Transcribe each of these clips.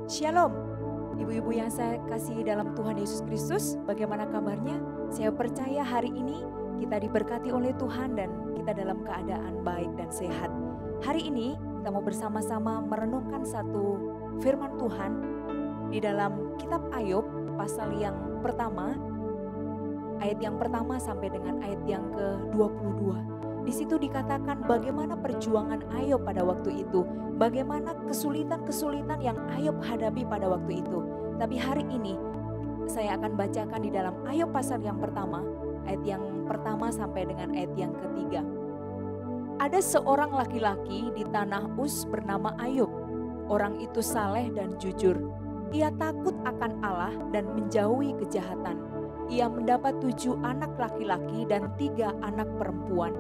Shalom, ibu-ibu yang saya kasihi dalam Tuhan Yesus Kristus, bagaimana kabarnya? Saya percaya hari ini kita diberkati oleh Tuhan dan kita dalam keadaan baik dan sehat. Hari ini kita mau bersama-sama merenungkan satu firman Tuhan di dalam kitab Ayub pasal yang pertama, ayat yang pertama sampai dengan ayat yang ke-22. Di situ dikatakan bagaimana perjuangan Ayub pada waktu itu, bagaimana kesulitan-kesulitan yang Ayub hadapi pada waktu itu. Tapi hari ini saya akan bacakan di dalam Ayub pasal yang pertama, ayat yang pertama sampai dengan ayat yang ketiga. Ada seorang laki-laki di tanah Uz bernama Ayub. Orang itu saleh dan jujur. Ia takut akan Allah dan menjauhi kejahatan. Ia mendapat 7 anak laki-laki dan 3 anak perempuan.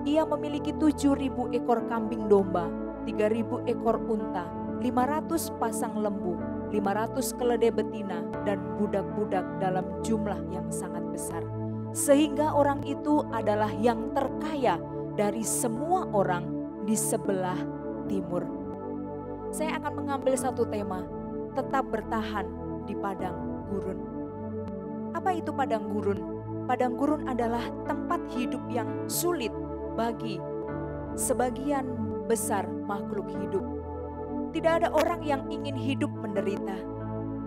Ia memiliki 7.000 ekor kambing domba, 3.000 ekor unta, 500 pasang lembu, 500 keledai betina, dan budak-budak dalam jumlah yang sangat besar. Sehingga orang itu adalah yang terkaya dari semua orang di sebelah timur. Saya akan mengambil satu tema, tetap bertahan di padang gurun. Apa itu padang gurun? Padang gurun adalah tempat hidup yang sulit bagi sebagian besar makhluk hidup. Tidak ada orang yang ingin hidup menderita.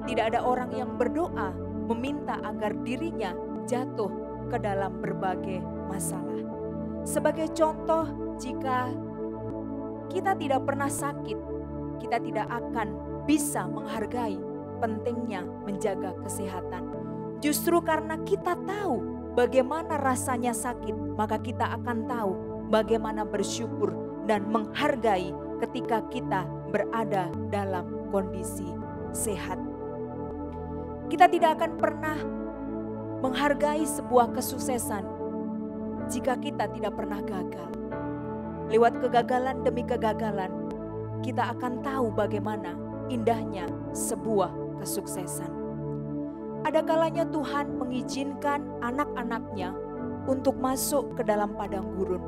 Tidak ada orang yang berdoa meminta agar dirinya jatuh ke dalam berbagai masalah. Sebagai contoh, jika kita tidak pernah sakit, kita tidak akan bisa menghargai pentingnya menjaga kesehatan. Justru karena kita tahu bagaimana rasanya sakit, maka kita akan tahu bagaimana bersyukur dan menghargai ketika kita berada dalam kondisi sehat. Kita tidak akan pernah menghargai sebuah kesuksesan jika kita tidak pernah gagal. Lewat kegagalan demi kegagalan, kita akan tahu bagaimana indahnya sebuah kesuksesan. Ada kalanya Tuhan mengizinkan anak-anaknya untuk masuk ke dalam padang gurun.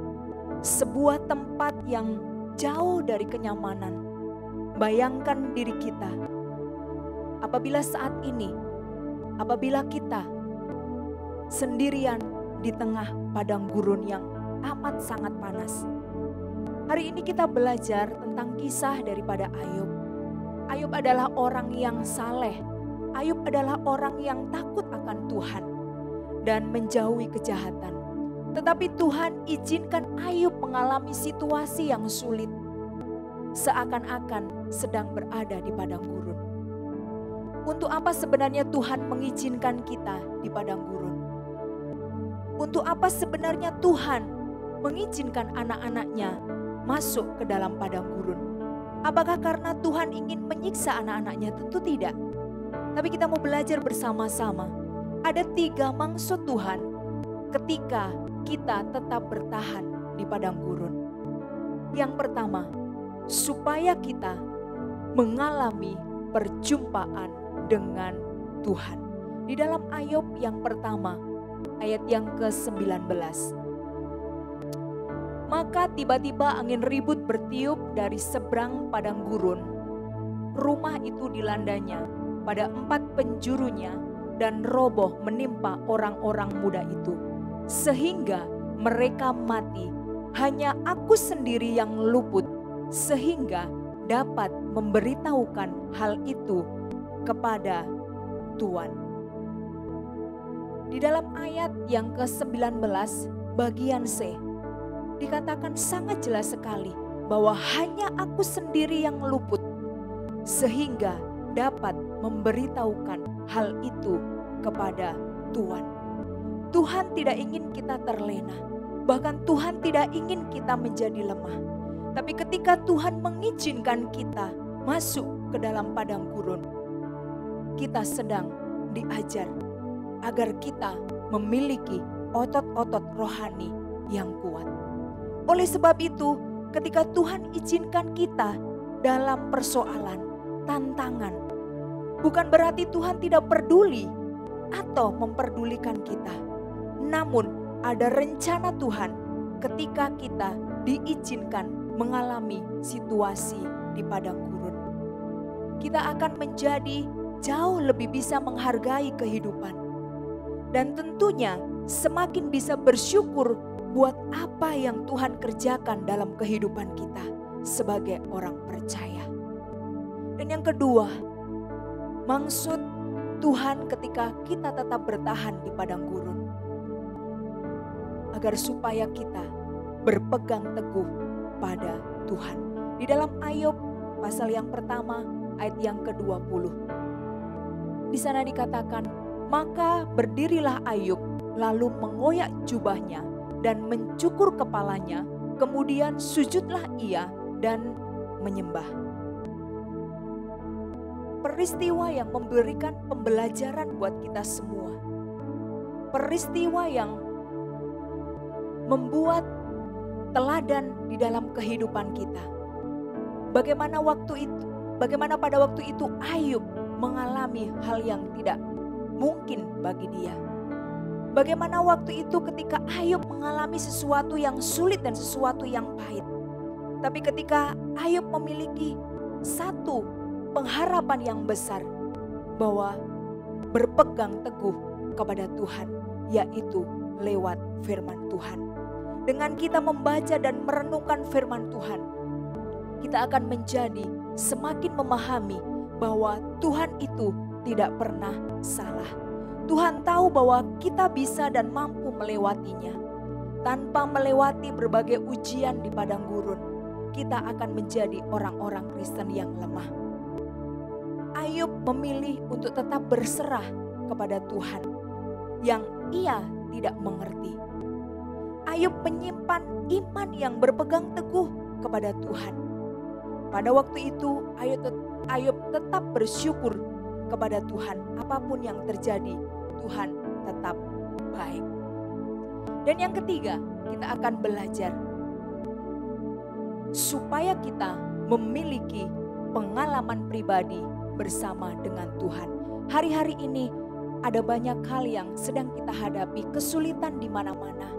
Sebuah tempat yang jauh dari kenyamanan. Bayangkan diri kita. Apabila saat ini, apabila kita sendirian di tengah padang gurun yang amat sangat panas. Hari ini kita belajar tentang kisah daripada Ayub. Ayub adalah orang yang saleh. Ayub adalah orang yang takut akan Tuhan dan menjauhi kejahatan. Tetapi Tuhan izinkan Ayub mengalami situasi yang sulit. Seakan-akan sedang berada di padang gurun. Untuk apa sebenarnya Tuhan mengizinkan kita di padang gurun? Untuk apa sebenarnya Tuhan mengizinkan anak-anaknya masuk ke dalam padang gurun? Apakah karena Tuhan ingin menyiksa anak-anaknya? Tentu tidak. Tapi kita mau belajar bersama-sama. Ada 3 maksud Tuhan ketika kita tetap bertahan di padang gurun. Yang pertama, supaya kita mengalami perjumpaan dengan Tuhan. Di dalam Ayub yang pertama, ayat yang ke-19. Maka tiba-tiba angin ribut bertiup dari seberang padang gurun. Rumah itu dilandanya pada 4 penjurunya dan roboh menimpa orang-orang muda itu. Sehingga mereka mati, hanya aku sendiri yang luput, sehingga dapat memberitahukan hal itu kepada Tuhan. Di dalam ayat yang ke-19 bagian C, dikatakan sangat jelas sekali bahwa hanya aku sendiri yang luput, sehingga dapat memberitahukan hal itu kepada Tuhan. Tuhan tidak ingin kita terlena. Bahkan Tuhan tidak ingin kita menjadi lemah. Tapi ketika Tuhan mengizinkan kita masuk ke dalam padang gurun, kita sedang diajar agar kita memiliki otot-otot rohani yang kuat. Oleh sebab itu, ketika Tuhan izinkan kita dalam persoalan, tantangan, bukan berarti Tuhan tidak peduli atau memperdulikan kita. Namun ada rencana Tuhan ketika kita diizinkan mengalami situasi di padang gurun. kita akan menjadi jauh lebih bisa menghargai kehidupan. Dan tentunya semakin bisa bersyukur buat apa yang Tuhan kerjakan dalam kehidupan kita sebagai orang percaya. Dan yang kedua, maksud Tuhan ketika kita tetap bertahan di padang gurun, agar supaya kita berpegang teguh pada Tuhan. Di dalam Ayub pasal yang pertama ayat yang ke-20. Di sana dikatakan, maka berdirilah Ayub lalu mengoyak jubahnya dan mencukur kepalanya, kemudian sujudlah ia dan menyembah. Peristiwa yang memberikan pembelajaran buat kita semua. Peristiwa yang membuat teladan di dalam kehidupan kita. Bagaimana pada waktu itu Ayub mengalami hal yang tidak mungkin bagi dia. Bagaimana waktu itu ketika Ayub mengalami sesuatu yang sulit dan sesuatu yang pahit. Tapi ketika Ayub memiliki satu pengharapan yang besar bahwa berpegang teguh kepada Tuhan, yaitu lewat firman Tuhan. Dengan kita membaca dan merenungkan firman Tuhan, kita akan menjadi semakin memahami bahwa Tuhan itu tidak pernah salah. Tuhan tahu bahwa kita bisa dan mampu melewatinya. Tanpa melewati berbagai ujian di padang gurun, kita akan menjadi orang-orang Kristen yang lemah. Ayub memilih untuk tetap berserah kepada Tuhan yang ia tidak mengerti. Ayub menyimpan iman yang berpegang teguh kepada Tuhan. Pada waktu itu Ayub tetap bersyukur kepada Tuhan. Apapun yang terjadi, Tuhan tetap baik. Dan yang ketiga, kita akan belajar supaya kita memiliki pengalaman pribadi bersama dengan Tuhan. Hari-hari ini ada banyak hal yang sedang kita hadapi, kesulitan di mana-mana.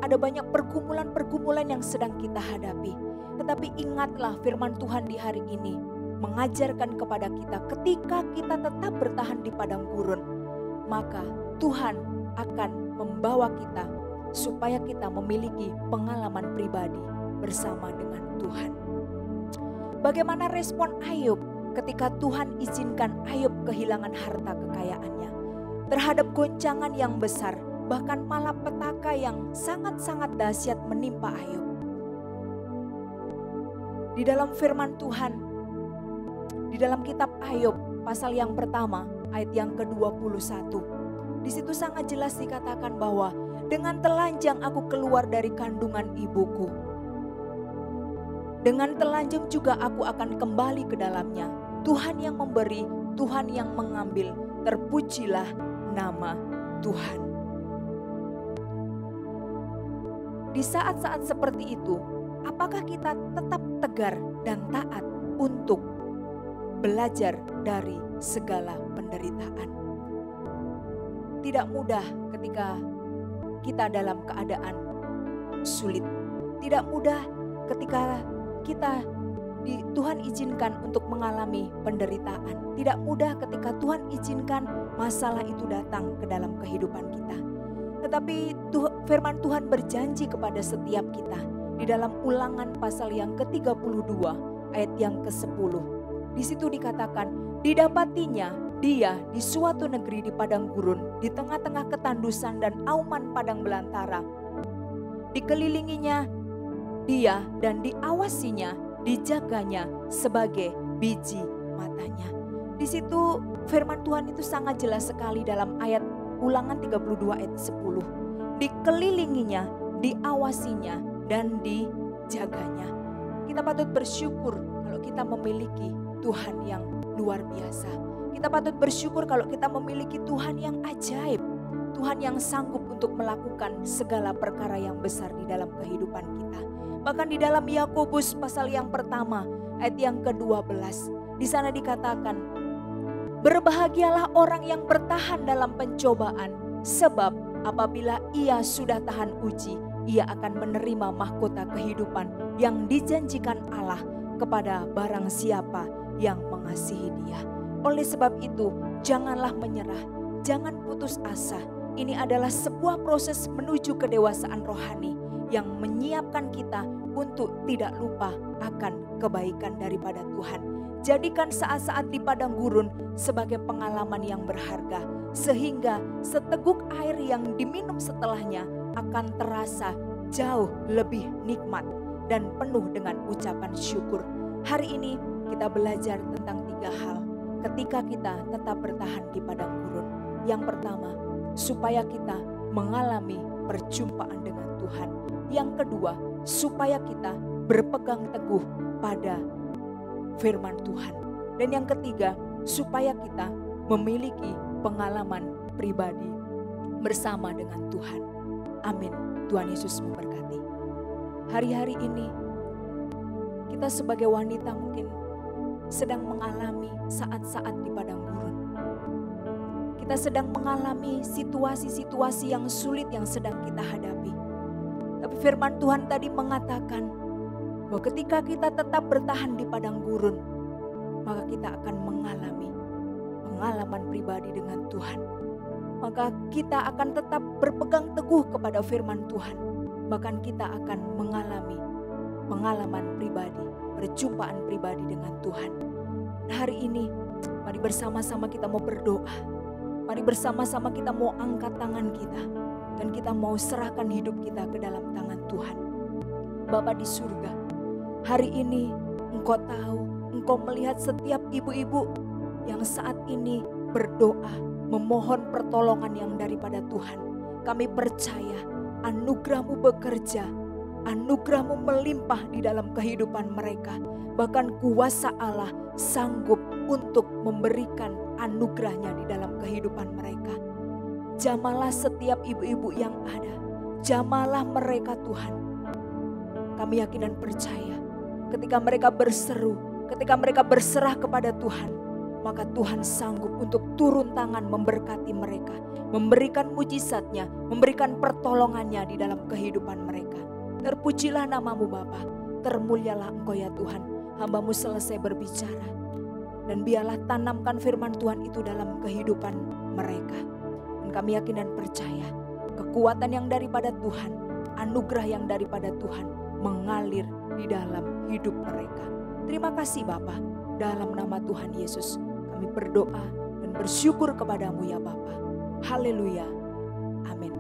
Ada banyak pergumulan-pergumulan yang sedang kita hadapi. Tetapi ingatlah firman Tuhan di hari ini mengajarkan kepada kita, ketika kita tetap bertahan di padang gurun, maka Tuhan akan membawa kita supaya kita memiliki pengalaman pribadi bersama dengan Tuhan. Bagaimana respon Ayub ketika Tuhan izinkan Ayub kehilangan harta kekayaannya, terhadap goncangan yang besar, bahkan malapetaka yang sangat-sangat dahsyat menimpa Ayub. Di dalam firman Tuhan, di dalam kitab Ayub pasal yang pertama ayat yang ke-21. Di situ sangat jelas dikatakan bahwa dengan telanjang aku keluar dari kandungan ibuku. Dengan telanjang juga aku akan kembali ke dalamnya. Tuhan yang memberi, Tuhan yang mengambil, terpujilah nama Tuhan. Di saat-saat seperti itu, apakah kita tetap tegar dan taat untuk belajar dari segala penderitaan? Tidak mudah ketika kita dalam keadaan sulit. Tidak mudah ketika kita Tuhan izinkan untuk mengalami penderitaan. Tidak mudah ketika Tuhan izinkan masalah itu datang ke dalam kehidupan kita. Tetapi firman Tuhan berjanji kepada setiap kita di dalam Ulangan pasal yang ke-32 ayat yang ke-10. Di situ dikatakan, didapatinya dia di suatu negeri di padang gurun, di tengah-tengah ketandusan dan auman padang belantara. Dikelilinginya dia dan diawasinya, dijaganya sebagai biji matanya. Di situ firman Tuhan itu sangat jelas sekali dalam ayat Ulangan 32 ayat 10. Dikelilinginya, diawasinya, dan dijaganya. Kita patut bersyukur kalau kita memiliki Tuhan yang luar biasa. Kita patut bersyukur kalau kita memiliki Tuhan yang ajaib. Tuhan yang sanggup untuk melakukan segala perkara yang besar di dalam kehidupan kita. Bahkan di dalam Yakobus pasal yang pertama ayat yang ke-12. Di sana dikatakan, berbahagialah orang yang bertahan dalam pencobaan, sebab apabila ia sudah tahan uji, ia akan menerima mahkota kehidupan yang dijanjikan Allah kepada barang siapa yang mengasihi Dia. Oleh sebab itu, janganlah menyerah, jangan putus asa. Ini adalah sebuah proses menuju kedewasaan rohani yang menyiapkan kita untuk tidak lupa akan kebaikan daripada Tuhan. Jadikan saat-saat di padang gurun sebagai pengalaman yang berharga, sehingga seteguk air yang diminum setelahnya akan terasa jauh lebih nikmat dan penuh dengan ucapan syukur. Hari ini kita belajar tentang 3 hal ketika kita tetap bertahan di padang gurun. Yang pertama, supaya kita mengalami perjumpaan dengan Tuhan. Yang kedua, supaya kita berpegang teguh pada firman Tuhan. Dan yang ketiga, supaya kita memiliki pengalaman pribadi bersama dengan Tuhan. Amin. Tuhan Yesus memberkati. Hari-hari ini kita sebagai wanita mungkin sedang mengalami saat-saat di padang gurun. Kita sedang mengalami situasi-situasi yang sulit yang sedang kita hadapi. Tapi firman Tuhan tadi mengatakan bahwa ketika kita tetap bertahan di padang gurun, maka kita akan mengalami pengalaman pribadi dengan Tuhan. Maka kita akan tetap berpegang teguh kepada firman Tuhan. Bahkan kita akan mengalami pengalaman pribadi, perjumpaan pribadi dengan Tuhan. Nah, hari ini mari bersama-sama kita mau berdoa. Mari bersama-sama kita mau angkat tangan kita. Dan kita mau serahkan hidup kita ke dalam tangan Tuhan. Bapa di surga, hari ini Engkau tahu, Engkau melihat setiap ibu-ibu yang saat ini berdoa, memohon pertolongan yang daripada Tuhan. Kami percaya anugerah-Mu bekerja, anugerah-Mu melimpah di dalam kehidupan mereka. Bahkan kuasa Allah sanggup untuk memberikan anugerahnya di dalam kehidupan mereka. Jamalah setiap ibu-ibu yang ada, jamalah mereka Tuhan. Kami yakin dan percaya ketika mereka berseru, ketika mereka berserah kepada Tuhan, maka Tuhan sanggup untuk turun tangan memberkati mereka, memberikan mujizatnya, memberikan pertolongannya di dalam kehidupan mereka. Terpujilah nama-Mu Bapa, termulialah Engkau ya Tuhan. Hamba-Mu selesai berbicara, dan biarlah tanamkan firman Tuhan itu dalam kehidupan mereka. Dan kami yakin dan percaya kekuatan yang daripada Tuhan, anugerah yang daripada Tuhan mengalir di dalam hidup mereka. Terima kasih Bapa, dalam nama Tuhan Yesus kami berdoa dan bersyukur kepadamu ya Bapa. Haleluya. Amin.